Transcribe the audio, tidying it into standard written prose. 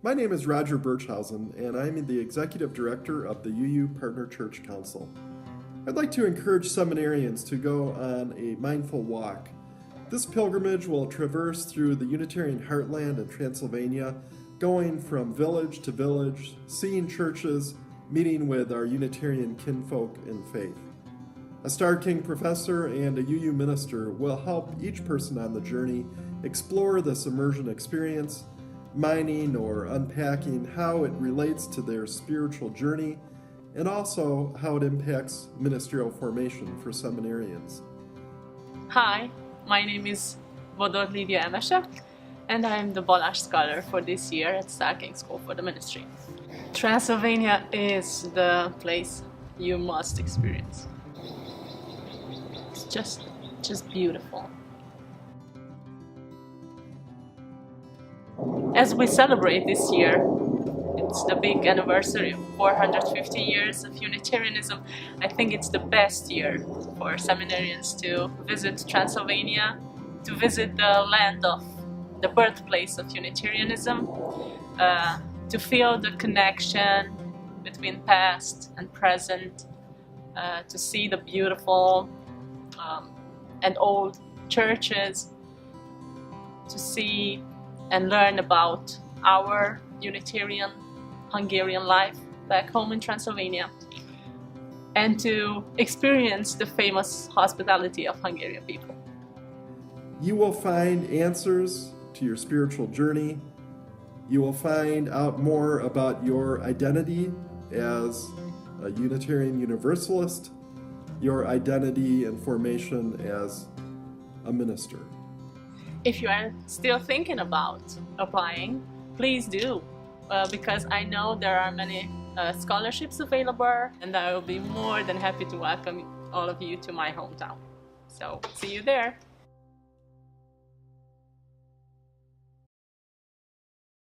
My name is Roger Birchhausen, and I'm the Executive Director of the UU Partner Church Council. I'd like to encourage seminarians to go on a mindful walk. This pilgrimage will traverse through the Unitarian heartland in Transylvania, going from village to village, seeing churches, meeting with our Unitarian kinfolk in faith. A Starr King professor and a UU minister will help each person on the journey explore this immersion experience, mining or unpacking how it relates to their spiritual journey and also how it impacts ministerial formation for seminarians. Hi, my name is Vodor Lydia Emese, and I'm the Balázs Scholar for this year at Starr King School for the Ministry. Transylvania is the place you must experience. It's just beautiful. As we celebrate this year, it's the big anniversary of 450 years of Unitarianism. I think it's the best year for seminarians to visit Transylvania, to visit the land of the birthplace of Unitarianism, to feel the connection between past and present, to see the beautiful and old churches, to see and learn about our Unitarian Hungarian life back home in Transylvania, and to experience the famous hospitality of Hungarian people. You will find answers to your spiritual journey. You will find out more about your identity as a Unitarian Universalist, your identity and formation as a minister. If you are still thinking about applying, please do, because I know there are many scholarships available, and I will be more than happy to welcome all of you to my hometown. So see you there.